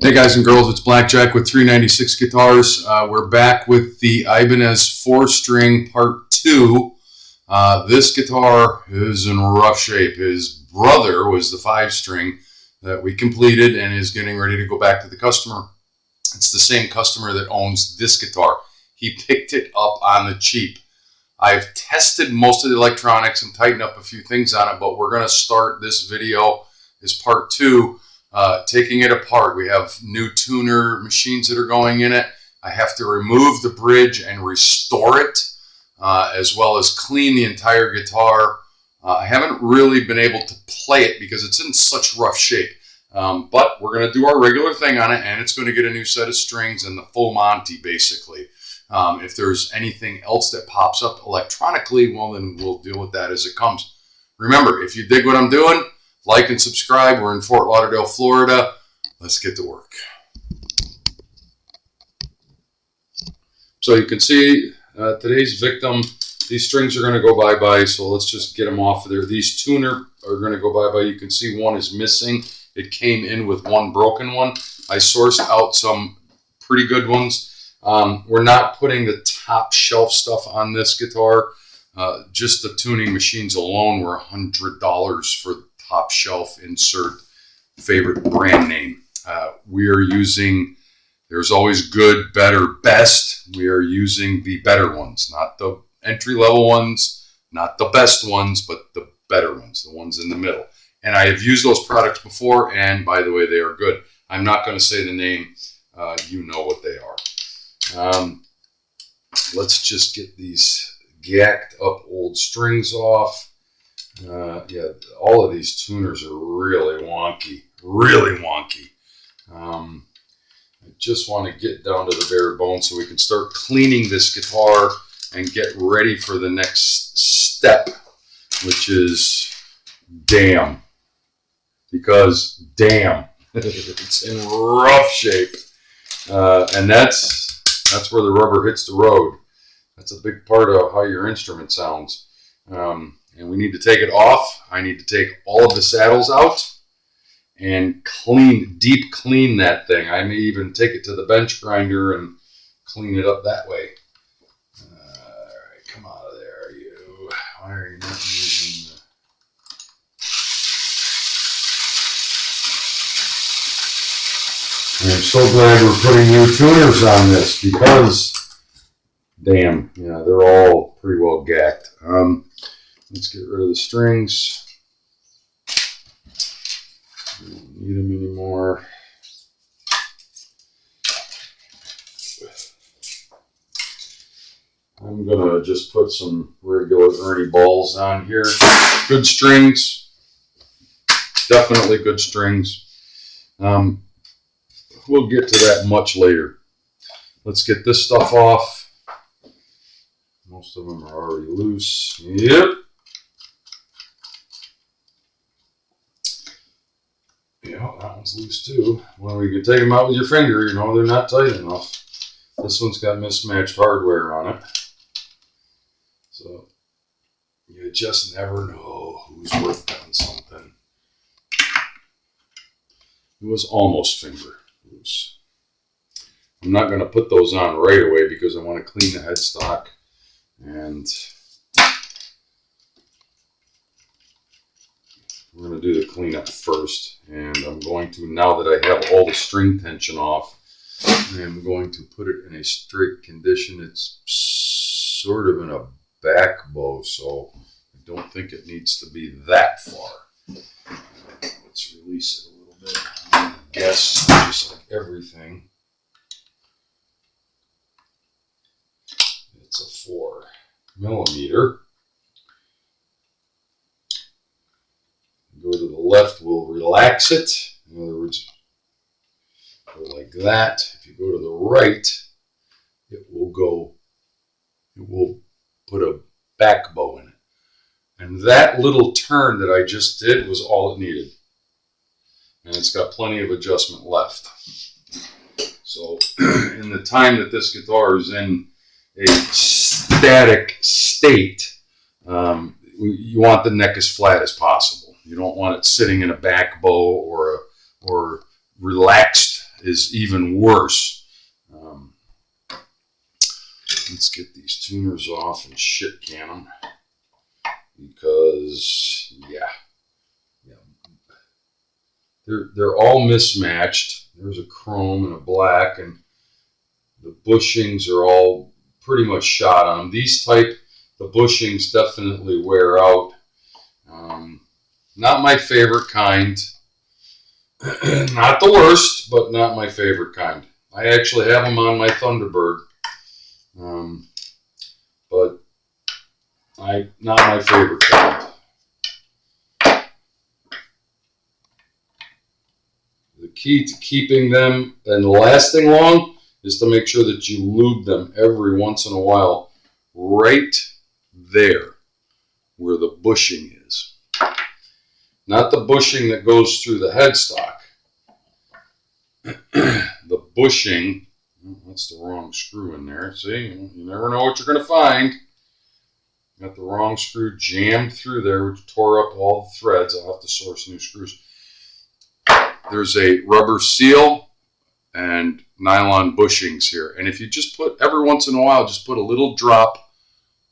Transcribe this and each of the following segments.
Hey guys and girls, it's Blackjack with 396 Guitars. We're back with the Ibanez 4-string part 2. This guitar is in rough shape. His brother was the 5-string that we completed and is getting ready to go back to the customer. It's the same customer that owns this guitar. He picked it up on the cheap. I've tested most of the electronics and tightened up a few things on it, but we're going to start this video as part 2. Taking it apart. We have new tuner machines that are going in it. I have to remove the bridge and restore it, as well as clean the entire guitar. I haven't really been able to play it because it's in such rough shape. But we're going to do our regular thing on it, and it's going to get a new set of strings and the full Monty, basically. If there's anything else that pops up electronically, well, then we'll deal with that as it comes. Remember, if you dig what I'm doing, like and subscribe. We're in Fort Lauderdale, Florida. Let's get to work. So you can see today's victim, these strings are going to go bye-bye, so let's just get them off of there. These tuner are going to go bye-bye. You can see one is missing. It came in with one broken one. I sourced out some pretty good ones. We're not putting the top shelf stuff on this guitar. Just the tuning machines alone were $100 for top shelf, insert favorite brand name. We are using, there's always good, better, best. We are using the better ones, not the entry-level ones, not the best ones, but the better ones, the ones in the middle. And I have used those products before, and by the way, they are good. I'm not going to say the name. You know what they are. Let's just get these gacked up old strings off. Yeah, all of these tuners are really wonky, really wonky. I just want to get down to the bare bones so we can start cleaning this guitar and get ready for the next step, which is damn. Because damn, it's in rough shape. And that's where the rubber hits the road. That's a big part of how your instrument sounds. And we need to take it off. I need to take all of the saddles out and deep clean that thing. I may even take it to the bench grinder and clean it up that way. All right, come out of there, you. Why are you not using the... I'm so glad we're putting new tuners on this because, damn, yeah, they're all pretty well gacked. Let's get rid of the strings. We don't need them anymore. I'm going to just put some regular Ernie balls on here. Good strings. Definitely good strings. We'll get to that much later. Let's get this stuff off. Most of them are already loose. Yep. Yeah, that one's loose too. Well, you can take them out with your finger, you know, they're not tight enough. This one's got mismatched hardware on it. So, you just never know who's worked on something. It was almost finger loose. I'm not going to put those on right away because I want to clean the headstock. And we're going to do the cleanup first. And I'm going to, now that I have all the string tension off, I'm going to put it in a straight condition. It's sort of in a back bow, so I don't think it needs to be that far. Let's release it a little bit. I guess, just like everything, it's a 4mm. Go to the left, we'll relax it. In other words, go like that. If you go to the right, it will put a back bow in it. And that little turn that I just did was all it needed. And it's got plenty of adjustment left. So in the time that this guitar is in a static state, you want the neck as flat as possible. You don't want it sitting in a back bow or relaxed is even worse. Let's get these tuners off and shit can them, because they're all mismatched. There's a chrome and a black, and the bushings are all pretty much shot on them. These type, the bushings definitely wear out. Not my favorite kind. Not the worst, but not my favorite kind. I actually have them on my Thunderbird. But not my favorite kind. The key to keeping them and lasting long is to make sure that you lube them every once in a while, right there where the bushing is. Not the bushing that goes through the headstock. The bushing, that's the wrong screw in there. See, you never know what you're going to find. Got the wrong screw jammed through there, which tore up all the threads. I'll have to source new screws. There's a rubber seal and nylon bushings here. And if you just put, every once in a while, just put a little drop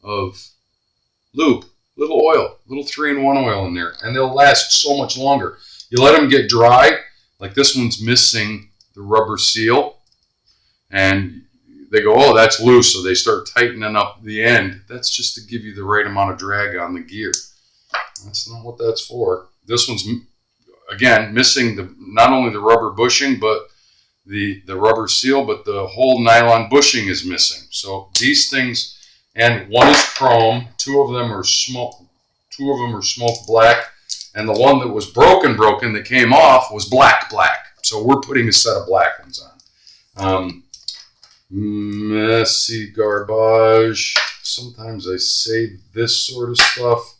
of lube, little oil, little 3-in-1 oil in there, and they'll last so much longer. You let them get dry, like this one's missing the rubber seal, and they go, oh, that's loose, so they start tightening up the end. That's just to give you the right amount of drag on the gear. That's not what that's for. This one's, again, missing not only the rubber bushing, but the rubber seal, but the whole nylon bushing is missing. So these things, and one is chrome, two of them are smoked black, and the one that was broken that came off was black. So we're putting a set of black ones on. Messy garbage. Sometimes I save this sort of stuff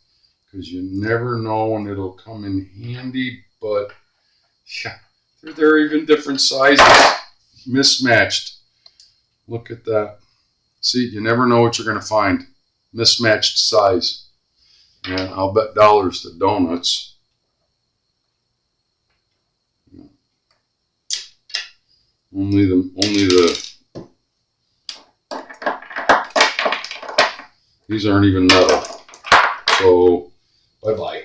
because you never know when it'll come in handy, but yeah, they're even different sizes, mismatched. Look at that. See, you never know what you're going to find. Mismatched size. And I'll bet dollars to donuts. Only the these aren't even metal. So bye-bye.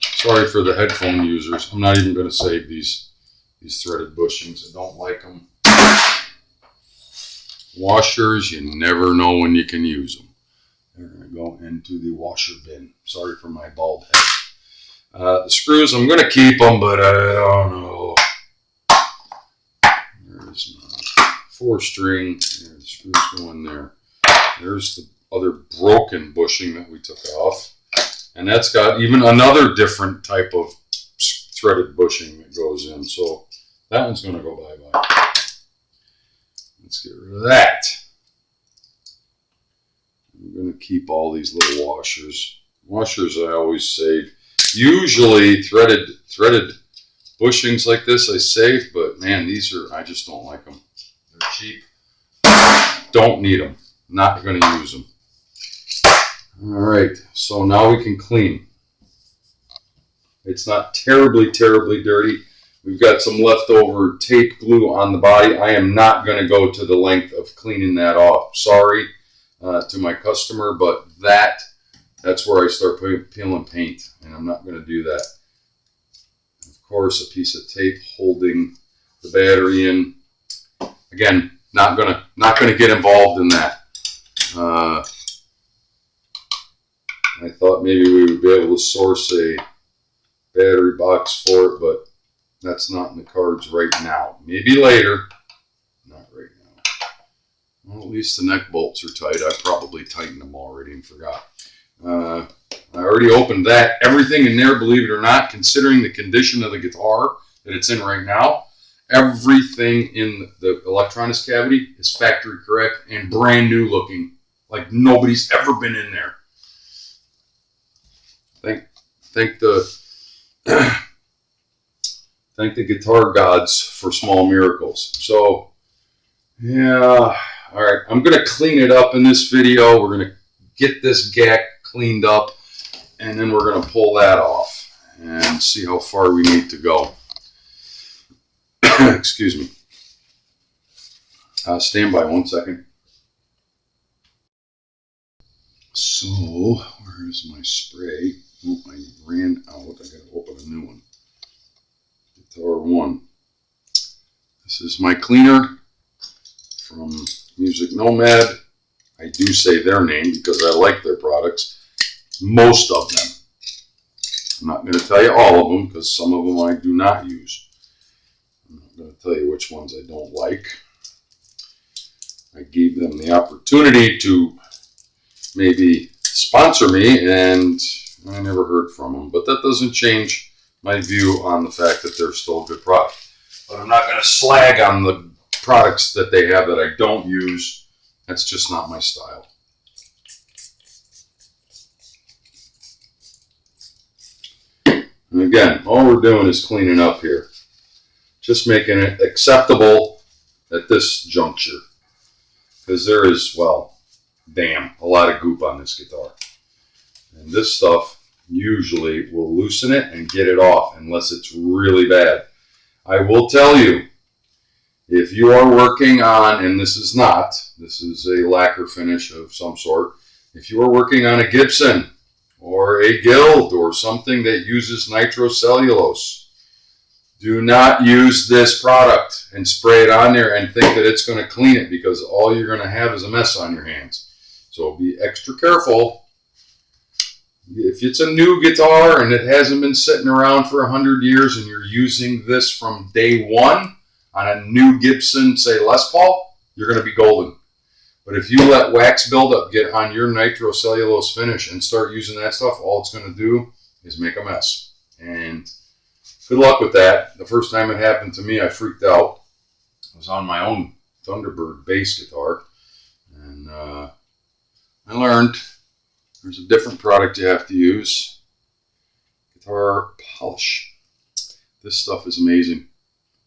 Sorry for the headphone users. I'm not even going to save these threaded bushings. I don't like them. Washers, you never know when you can use them. They're going to go into the washer bin. Sorry for my bald head. The screws, I'm going to keep them, but I don't know. There's my 4-string. The screws go in there. There's the other broken bushing that we took off. And that's got even another different type of threaded bushing that goes in. So that one's going to go bye-bye. Let's get rid of that. I'm going to keep all these little washers. Washers I always save. Usually threaded bushings like this I save, but man, these are, I just don't like them. They're cheap. Don't need them. Not going to use them. Alright, so now we can clean. It's not terribly dirty. We've got some leftover tape glue on the body. I am not going to go to the length of cleaning that off. Sorry to my customer, but that's where I start peeling paint, and I'm not going to do that. Of course, a piece of tape holding the battery in. Again, not gonna get involved in that. I thought maybe we would be able to source a battery box for it, but that's not in the cards right now. Maybe later. Not right now. Well, at least the neck bolts are tight. I probably tightened them already and forgot. I already opened that. Everything in there, believe it or not, considering the condition of the guitar that it's in right now, everything in the electronics cavity is factory correct and brand new looking, like nobody's ever been in there. Thank the guitar gods for small miracles. So, yeah, all right. I'm going to clean it up in this video. We're going to get this gack cleaned up, and then we're going to pull that off and see how far we need to go. Excuse me. Stand by 1 second. So, where's my spray? Oh, I ran out. I gotta open a new one. Guitar 1. This is my cleaner from Music Nomad. I do say their name because I like their products. Most of them. I'm not going to tell you all of them because some of them I do not use. I'm not going to tell you which ones I don't like. I gave them the opportunity to maybe sponsor me, and I never heard from them. But that doesn't change my view on the fact that they're still a good product. But I'm not going to slag on the products that they have that I don't use. That's just not my style. And again, all we're doing is cleaning up here. Just making it acceptable at this juncture. Because there is, well, damn, a lot of goop on this guitar. And this stuff usually will loosen it and get it off unless it's really bad. I will tell you, if you are working on, and this is a lacquer finish of some sort, if you are working on a Gibson or a Guild or something that uses nitrocellulose, do not use this product and spray it on there and think that it's going to clean it, because all you're going to have is a mess on your hands. So be extra careful. If it's a new guitar and it hasn't been sitting around for 100 years and you're using this from day one on a new Gibson, say Les Paul, you're going to be golden. But if you let wax buildup get on your nitrocellulose finish and start using that stuff, all it's going to do is make a mess. And good luck with that. The first time it happened to me, I freaked out. I was on my own Thunderbird bass guitar, and I learned there's a different product you have to use. Guitar polish. This stuff is amazing.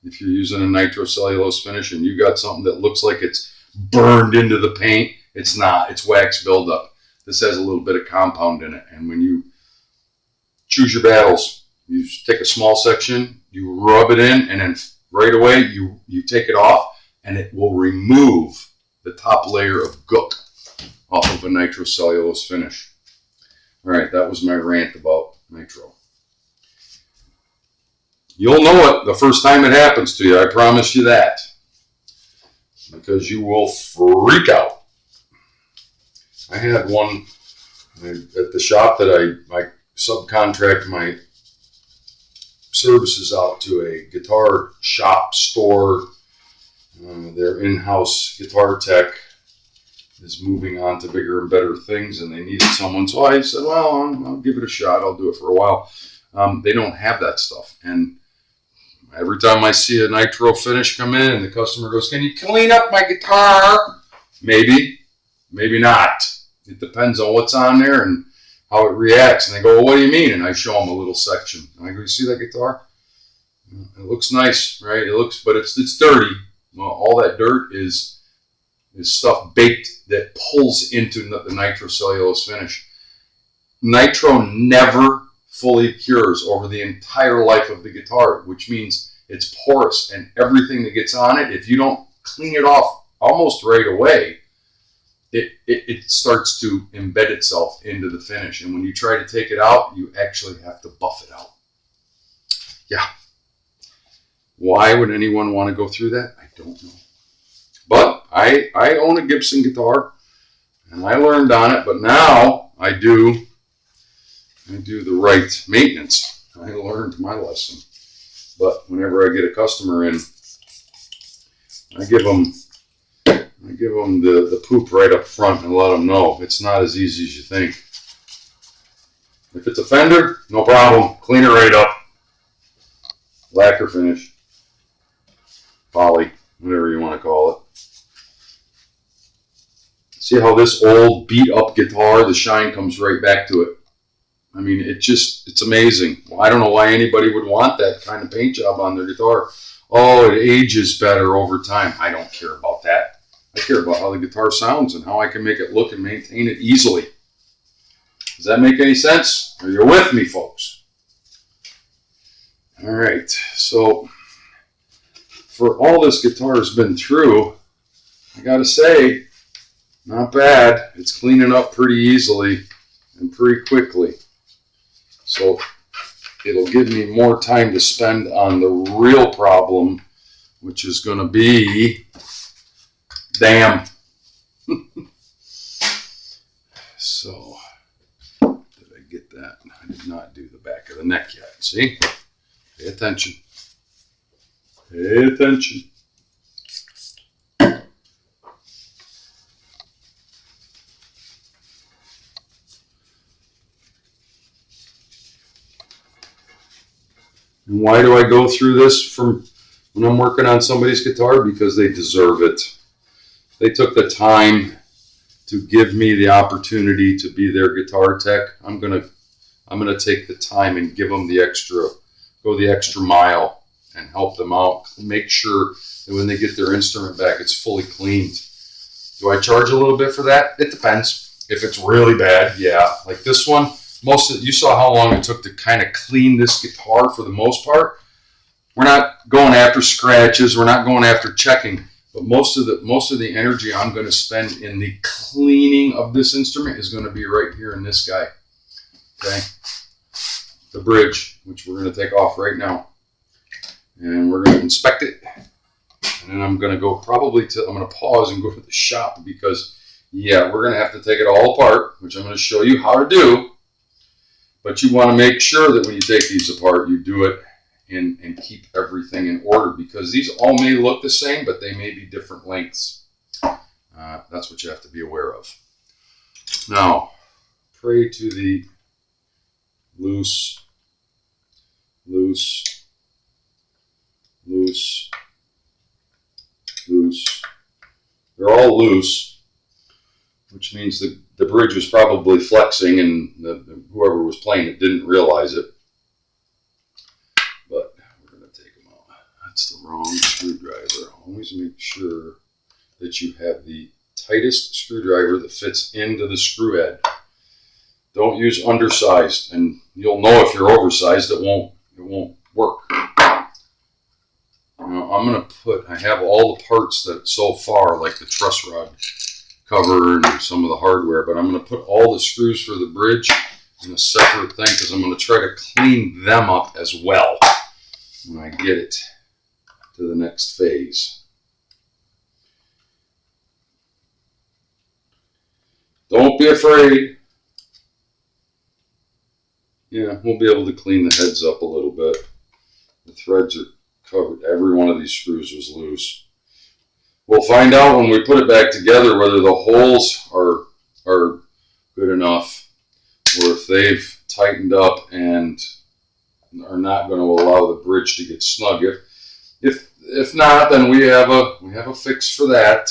If you're using a nitrocellulose finish and you got something that looks like it's burned into the paint, it's not. It's wax buildup. This has a little bit of compound in it, and when you choose your battles, you take a small section, you rub it in, and then right away you take it off, and it will remove the top layer of gook off of a nitrocellulose finish. All right, that was my rant about nitro. You'll know it the first time it happens to you, I promise you that, because you will freak out. I had one at the shop that I subcontract my services out to a guitar shop store. Their in-house guitar tech is moving on to bigger and better things, and they needed someone. So I said, well, I'll give it a shot. I'll do it for a while. They don't have that stuff. And every time I see a nitro finish come in and the customer goes, can you clean up my guitar? Maybe, maybe not. It depends on what's on there and how it reacts. And they go, well, what do you mean? And I show them a little section. And I go, you see that guitar? It looks nice, right? It looks, but it's dirty. Well, all that dirt is stuff baked that pulls into the nitrocellulose finish. Nitro never fully cures over the entire life of the guitar, which means it's porous, and everything that gets on it, if you don't clean it off almost right away, it starts to embed itself into the finish. And when you try to take it out, you actually have to buff it out. Yeah. Why would anyone want to go through that? I don't know. But I own a Gibson guitar, and I learned on it, but now I do the right maintenance. I learned my lesson. But whenever I get a customer in, I give them the poop right up front and let them know it's not as easy as you think. If it's a fender, no problem. Clean it right up. Lacquer finish. Poly, whatever you want to call it. See how this old beat up guitar, the shine comes right back to it. I mean, it's amazing. Well, I don't know why anybody would want that kind of paint job on their guitar. Oh, it ages better over time. I don't care about that. I care about how the guitar sounds and how I can make it look and maintain it easily. Does that make any sense? Are you with me, folks? All right, so for all this guitar has been through, I gotta say, not bad. It's cleaning up pretty easily and pretty quickly. So it'll give me more time to spend on the real problem, which is going to be, damn. So, did I get that? I did not do the back of the neck yet. See? Pay attention. Pay attention. And why do I go through this from when I'm working on somebody's guitar? Because they deserve it. They took the time to give me the opportunity to be their guitar tech. I'm gonna take the time and give them the go the extra mile and help them out. Make sure that when they get their instrument back, it's fully cleaned. Do I charge a little bit for that? It depends. If it's really bad, yeah. Like this one, you saw how long it took to kind of clean this guitar for the most part. We're not going after scratches. We're not going after checking. But most of the energy I'm going to spend in the cleaning of this instrument is going to be right here in this guy. Okay, the bridge, which we're going to take off right now, and we're going to inspect it. And then I'm going to go I'm going to pause and go to the shop because, yeah, we're going to have to take it all apart, which I'm going to show you how to do. But you want to make sure that when you take these apart, you do it and keep everything in order, because these all may look the same, but they may be different lengths. That's what you have to be aware of. Now, pray to the loose, loose, loose, loose. They're all loose, which means the bridge was probably flexing, and whoever was playing it didn't realize it. But we're going to take them out. That's the wrong screwdriver. Always make sure that you have the tightest screwdriver that fits into the screw head. Don't use undersized, and you'll know if you're oversized, it won't work. Now I'm going to I have all the parts that so far, like the truss rod cover and some of the hardware, but I'm going to put all the screws for the bridge in a separate thing because I'm going to try to clean them up as well when I get it to the next phase. Don't be afraid. Yeah, we'll be able to clean the heads up a little bit. The threads are covered. Every one of these screws was loose. We'll find out when we put it back together whether the holes are good enough, or if they've tightened up and are not going to allow the bridge to get snug. If not, then we have a fix for that.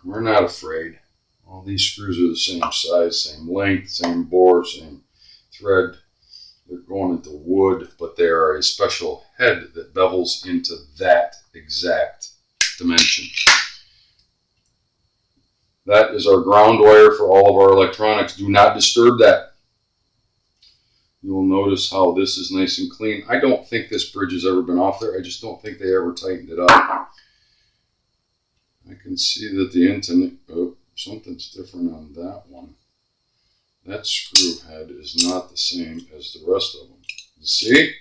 We're not afraid. All these screws are the same size, same length, same bore, same thread. They're going into wood, but they are a special head that bevels into that exact dimension. That is our ground wire for all of our electronics. Do not disturb that. You will notice how this is nice and clean. I don't think this bridge has ever been off there. I just don't think they ever tightened it up. I can see that the internet, something's different on that one. That screw head is not the same as the rest of them. You see?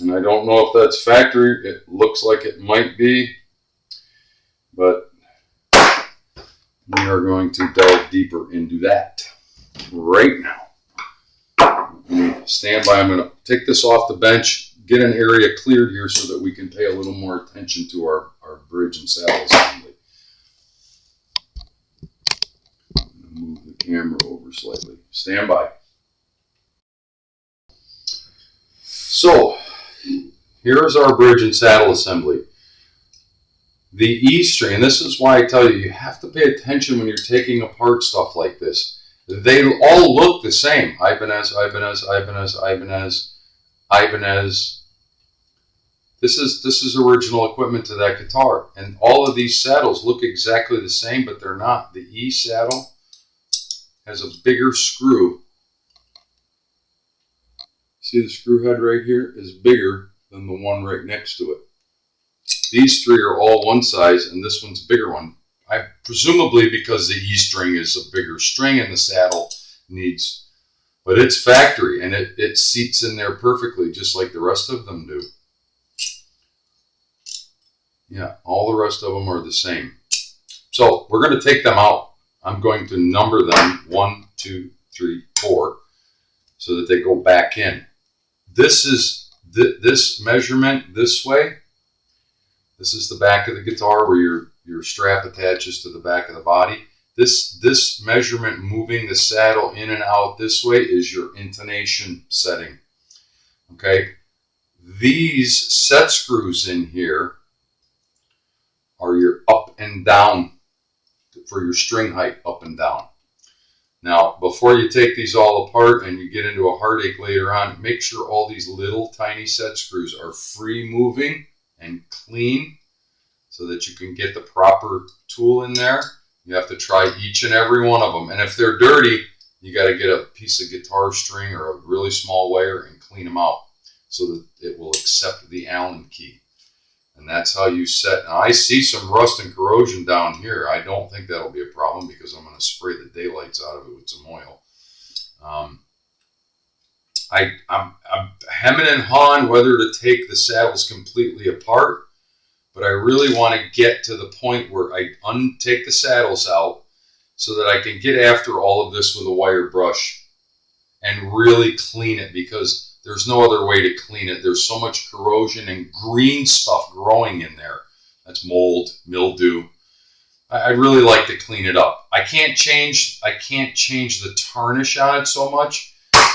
And I don't know if that's factory. It looks like it might be. But we are going to delve deeper into that right now. Stand by. I'm going to take this off the bench, get an area cleared here so that we can pay a little more attention to our bridge and saddle assembly. I'm going to move the camera over slightly. Stand by. So, here's our bridge and saddle assembly. The E string, and this is why I tell you have to pay attention when you're taking apart stuff like this. They all look the same. Ibanez, Ibanez, Ibanez, Ibanez, Ibanez. This is original equipment to that guitar. And all of these saddles look exactly the same, but they're not. The E saddle has a bigger screw. See the screw head right here is bigger than the one right next to it. These three are all one size, and this one's a bigger one. Presumably because the E string is a bigger string and the saddle needs, but it's factory and it seats in there perfectly just like the rest of them do. Yeah, all the rest of them are the same. So we're going to take them out. I'm going to number them 1, 2, 3, 4 so that they go back in. This is this measurement this way. This is the back of the guitar where your strap attaches to the back of the body. This measurement moving the saddle in and out this way is your intonation setting. Okay, these set screws in here are your up and down for your string height, up and down. Now, before you take these all apart and you get into a heartache later on, make sure all these little tiny set screws are free moving and clean so that you can get the proper tool in there. You have to try each and every one of them. And if they're dirty, you got to get a piece of guitar string or a really small wire and clean them out so that it will accept the Allen key. And that's how you set. Now, I see some rust and corrosion down here. I don't think that'll be a problem because I'm going to spray the daylights out of it with some oil. I'm hemming and hawing whether to take the saddles completely apart, but I really want to get to the point where I take the saddles out so that I can get after all of this with a wire brush and really clean it, because there's no other way to clean it. There's so much corrosion and green stuff growing in there. That's mold, mildew. I'd really like to clean it up. I can't change the tarnish on it so much,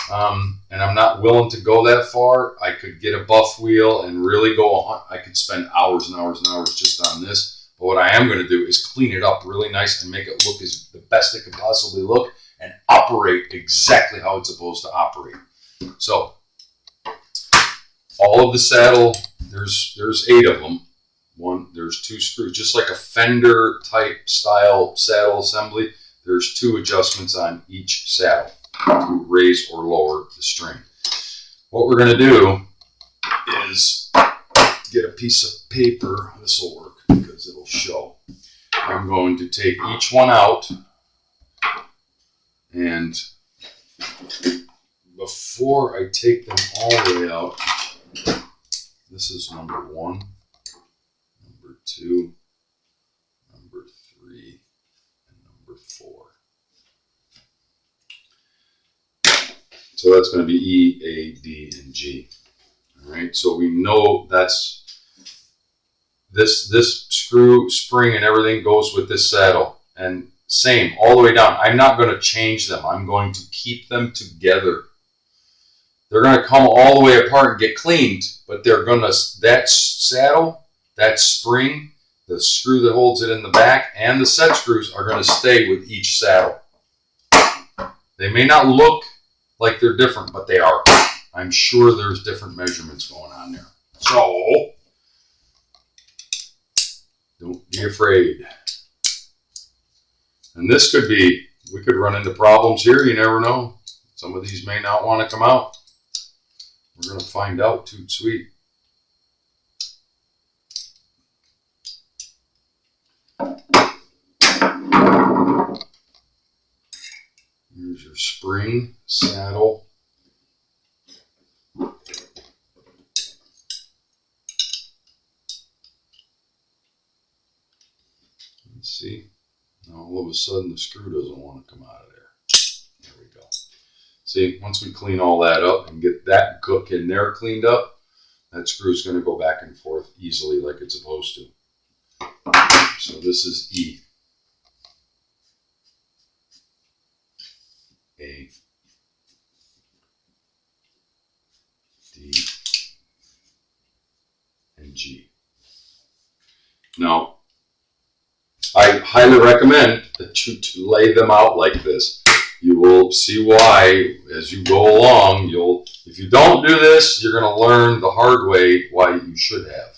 and I'm not willing to go that far. I could get a buff wheel and really go. I could spend hours and hours and hours just on this. But what I am going to do is clean it up really nice and make it look as the best it can possibly look and operate exactly how it's supposed to operate. So all of the saddle, there's 8 of them. There's 2 screws, just like a fender type style saddle assembly. There's 2 adjustments on each saddle to raise or lower the string. What we're going to do is get a piece of paper. This will work because it'll show. I'm going to take each one out, and before I take them all the way out, this is number 1, number 2, number 3, and number 4. So that's going to be E, A, D, and G. All right, so we know that's this screw, spring, and everything goes with this saddle. And same all the way down. I'm not going to change them. I'm going to keep them together. They're going to come all the way apart and get cleaned, but they're going to, that saddle, that spring, the screw that holds it in the back, and the set screws are going to stay with each saddle. They may not look like they're different, but they are. I'm sure there's different measurements going on there. So, don't be afraid. And this could be, we could run into problems here. You never know. Some of these may not want to come out. We're going to find out. Toot sweet. Here's your spring, saddle. Let's see. Now all of a sudden the screw doesn't want to come out of there. There we go. See, once we clean all that up and get that hook in there cleaned up, that screw is going to go back and forth easily like it's supposed to. So this is E. A. D. And G. Now, I highly recommend that you lay them out like this. You will see why as you go along. If you don't do this, you're going to learn the hard way why you should have.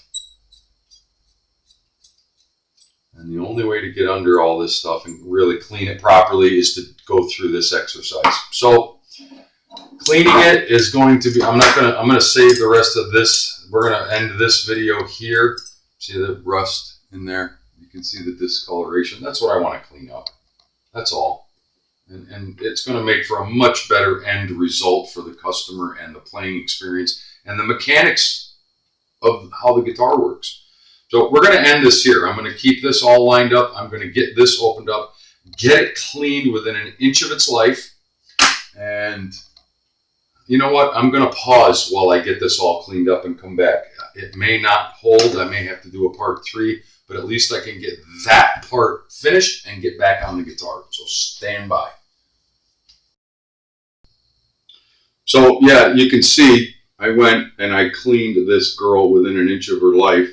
And the only way to get under all this stuff and really clean it properly is to go through this exercise. So cleaning it is going to be, I'm going to save the rest of this. We're going to end this video here. See the rust in there? You can see the discoloration. That's what I want to clean up. That's all. And it's going to make for a much better end result for the customer and the playing experience and the mechanics of how the guitar works. So we're going to end this here. I'm going to keep this all lined up. I'm going to get this opened up, get it cleaned within an inch of its life. And you know what? I'm going to pause while I get this all cleaned up and come back. It may not hold. I may have to do a part 3, but at least I can get that part finished and get back on the guitar. So stand by. So yeah, you can see I went and I cleaned this girl within an inch of her life.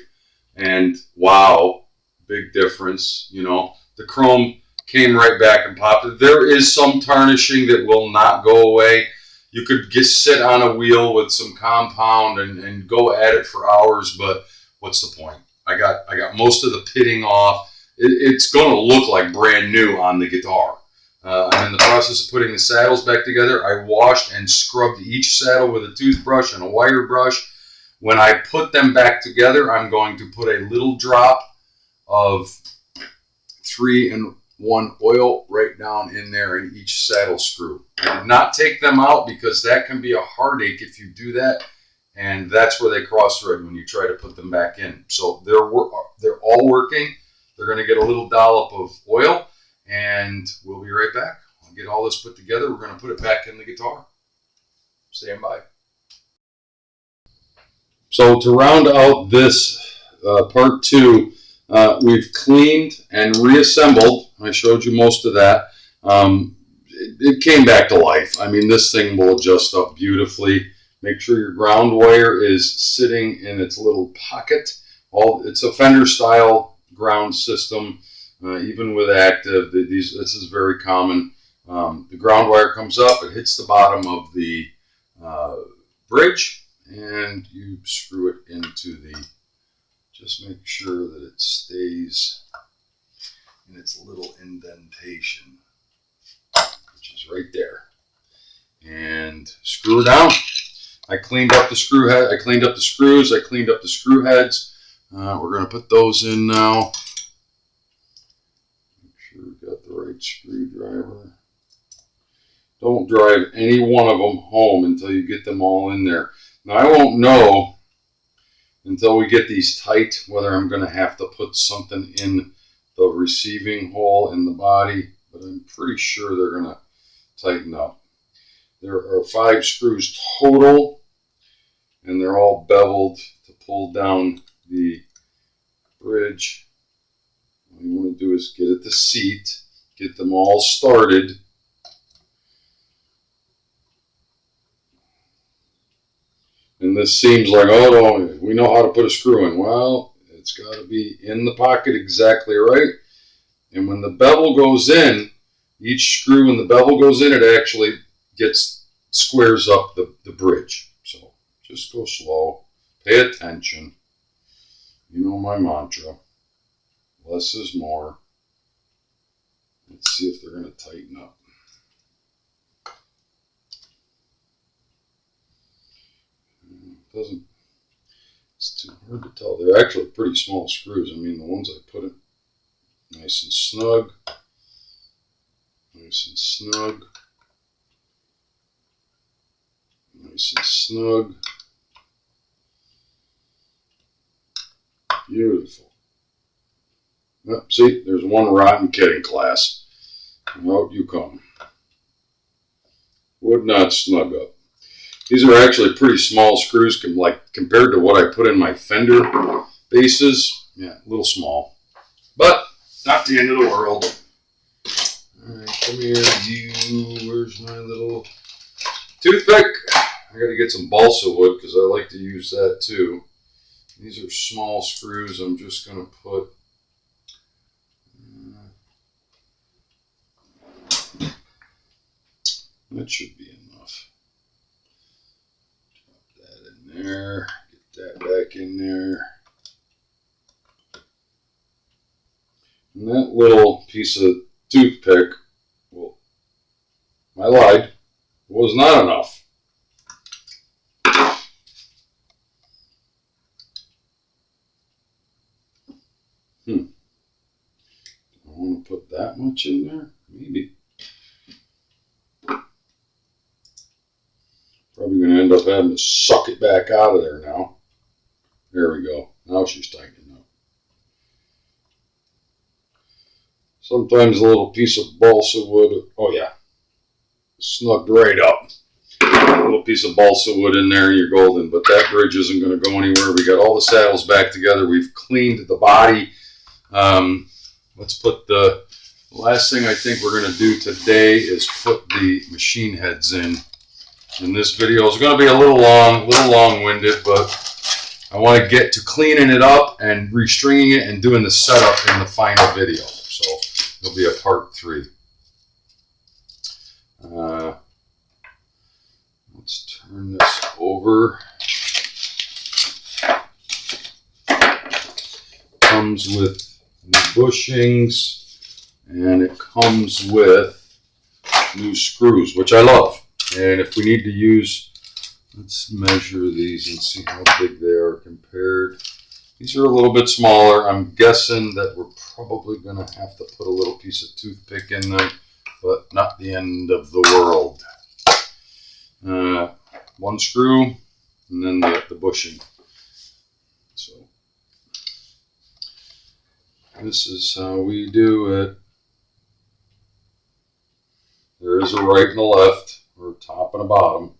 And wow, big difference. You know, the chrome came right back and popped. There is some tarnishing that will not go away. You could just sit on a wheel with some compound and go at it for hours, but what's the point? I got most of the pitting off. It's going to look like brand new on the guitar. I'm in the process of putting the saddles back together. I washed and scrubbed each saddle with a toothbrush and a wire brush. When I put them back together, I'm going to put a little drop of 3-in-1 oil right down in there in each saddle screw. I did not take them out because that can be a heartache if you do that, and that's where they cross-thread when you try to put them back in. So they're all working. They're going to get a little dollop of oil, and we'll be right back. I'll get all this put together. We're going to put it back in the guitar. Stand by. So to round out this part 2, we've cleaned and reassembled. I showed you most of that. It came back to life. I mean, this thing will adjust up beautifully. Make sure your ground wire is sitting in its little pocket. It's a Fender style ground system. Even with active, this is very common. The ground wire comes up, it hits the bottom of the bridge, and you screw it into just make sure that it stays in its little indentation, which is right there, and screw it down. I cleaned up the screw head, I cleaned up the screws, I cleaned up the screw heads. We're going to put those in now. Make sure we've got the right screwdriver. Don't drive any one of them home until you get them all in there. Now, I won't know until we get these tight whether I'm going to have to put something in the receiving hole in the body, but I'm pretty sure they're going to tighten up. There are 5 screws total, and they're all beveled to pull down the bridge. What you want to do is get at the seat, get them all started. And this seems like, oh, we know how to put a screw in. Well, it's got to be in the pocket exactly right. And when the bevel goes in, each screw when the bevel goes in, it actually squares up the bridge. So just go slow. Pay attention. You know my mantra. Less is more. Let's see if they're going to tighten up. It's too hard to tell. They're actually pretty small screws. I mean, the ones I put in nice and snug. Nice and snug. Nice and snug. Beautiful. Oh, see, there's one rotten kid in class. Out you come. Would not snug up. These are actually pretty small screws, compared to what I put in my Fender basses. Yeah, a little small, but not the end of the world. All right, come here, you. Where's my little toothpick? I got to get some balsa wood because I like to use that too. These are small screws. I'm just going to put. That should be enough. Drop that in there. Get that back in there. And that little piece of toothpick, well, I lied, was not enough. I want to put that much in there? Maybe. Probably going to end up having to suck it back out of there now. There we go. Now she's tightening up. Sometimes a little piece of balsa wood, oh yeah, snugged right up. A little piece of balsa wood in there and you're golden, but that bridge isn't going to go anywhere. We got all the saddles back together. We've cleaned the body. Let's put the last thing I think we're going to do today is put the machine heads in. And this video is going to be a little long-winded, but I want to get to cleaning it up and restringing it and doing the setup in the final video. So it'll be a part 3. Let's turn this over. Comes with new bushings and it comes with new screws, which I love. And if we need to use, let's measure these and see how big they are compared. These are a little bit smaller. I'm guessing that we're probably going to have to put a little piece of toothpick in them, but not the end of the world. One screw and then the bushing. So this is how we do it. There is a right and a left, or a top and a bottom.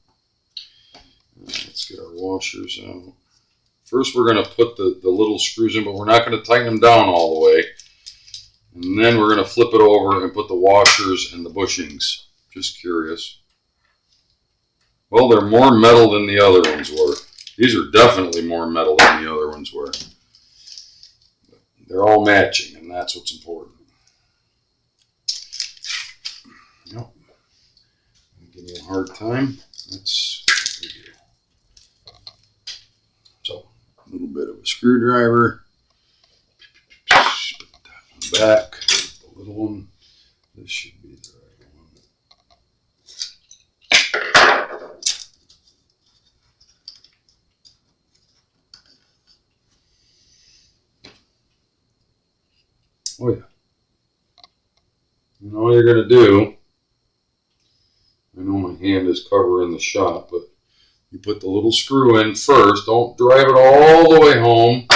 Let's get our washers out. First we're going to put the little screws in, but we're not going to tighten them down all the way. And then we're going to flip it over and put the washers and the bushings. Just curious. Well, they're more metal than the other ones were. These are definitely more metal than the other ones were. They're all matching, and that's what's important. Yep. Give me a hard time. That's what we do. So, a little bit of a screwdriver. Put that one back. The little one. This should be the right one. Oh yeah. And all you're going to do, I know my hand is covering the shot, but you put the little screw in first. Don't drive it all the way home.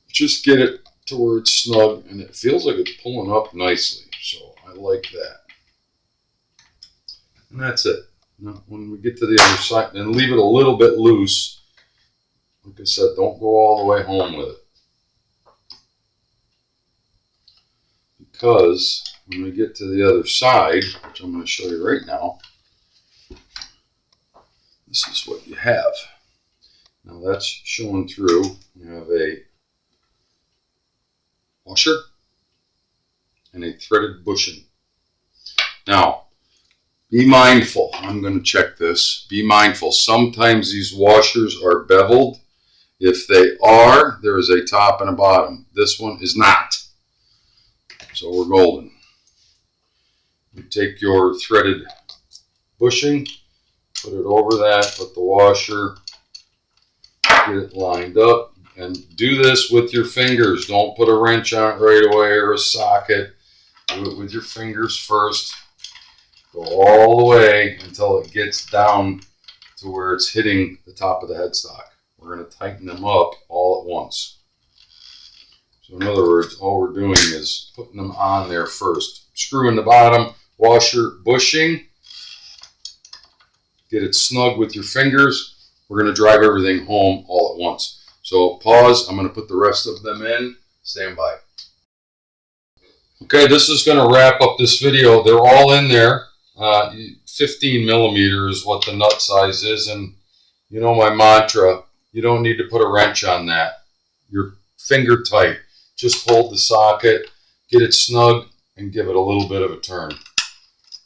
Just get it to where it's snug, and it feels like it's pulling up nicely. So I like that. And that's it. Now, when we get to the other side, then leave it a little bit loose. Like I said, don't go all the way home with it. Because when we get to the other side, which I'm going to show you right now, this is what you have. Now that's showing through. You have a washer and a threaded bushing. Now, be mindful. I'm going to check this. Be mindful. Sometimes these washers are beveled. If they are, there is a top and a bottom. This one is not. So we're golden. You take your threaded bushing, put it over that, put the washer, get it lined up, and do this with your fingers. Don't put a wrench on it right away or a socket. Do it with your fingers first. Go all the way until it gets down to where it's hitting the top of the headstock. We're going to tighten them up all at once. So in other words, all we're doing is putting them on there first. Screw in the bottom, washer, bushing. Get it snug with your fingers. We're going to drive everything home all at once. So pause. I'm going to put the rest of them in. Stand by. Okay, this is going to wrap up this video. They're all in there. 15 millimeters is what the nut size is. And you know my mantra, you don't need to put a wrench on that. You're finger tight. Just hold the socket, get it snug, and give it a little bit of a turn.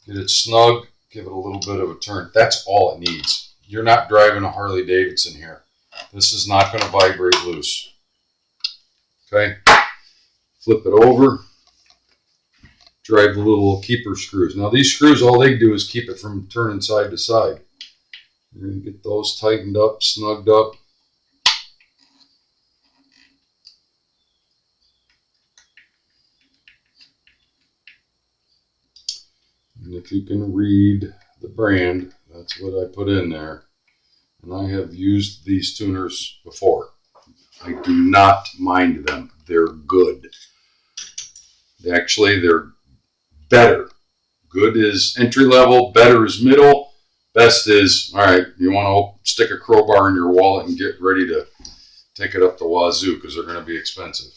Get it snug, give it a little bit of a turn. That's all it needs. You're not driving a Harley Davidson here. This is not going to vibrate loose. Okay? Flip it over. Drive the little keeper screws. Now these screws, all they do is keep it from turning side to side. You're going to get those tightened up, snugged up. And if you can read the brand, that's what I put in there. And I have used these tuners before. I do not mind them. They're good. Actually, they're better. Good is entry level, better is middle, best is, all right, you want to stick a crowbar in your wallet and get ready to take it up the wazoo because they're going to be expensive.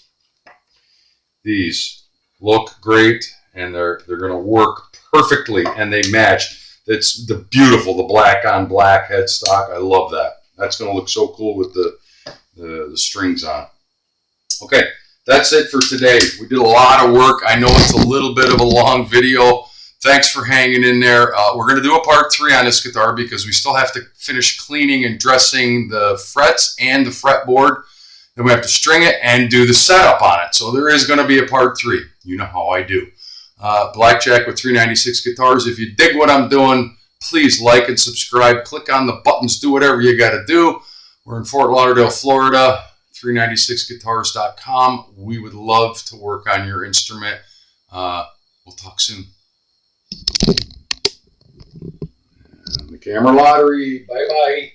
These look great and they're going to work perfectly and they match. It's the beautiful, the black on black headstock. I love that. That's going to look so cool with the strings on. Okay, that's it for today. We did a lot of work. I know it's a little bit of a long video. Thanks for hanging in there. We're going to do a part 3 on this guitar because we still have to finish cleaning and dressing the frets and the fretboard. Then we have to string it and do the setup on it. So there is going to be a part 3. You know how I do. Blackjack with 396 guitars. If you dig what I'm doing, please like and subscribe. Click on the buttons. Do whatever you got to do. We're in Fort Lauderdale, Florida. 396guitars.com. We would love to work on your instrument. We'll talk soon. And the camera lottery. Bye-bye.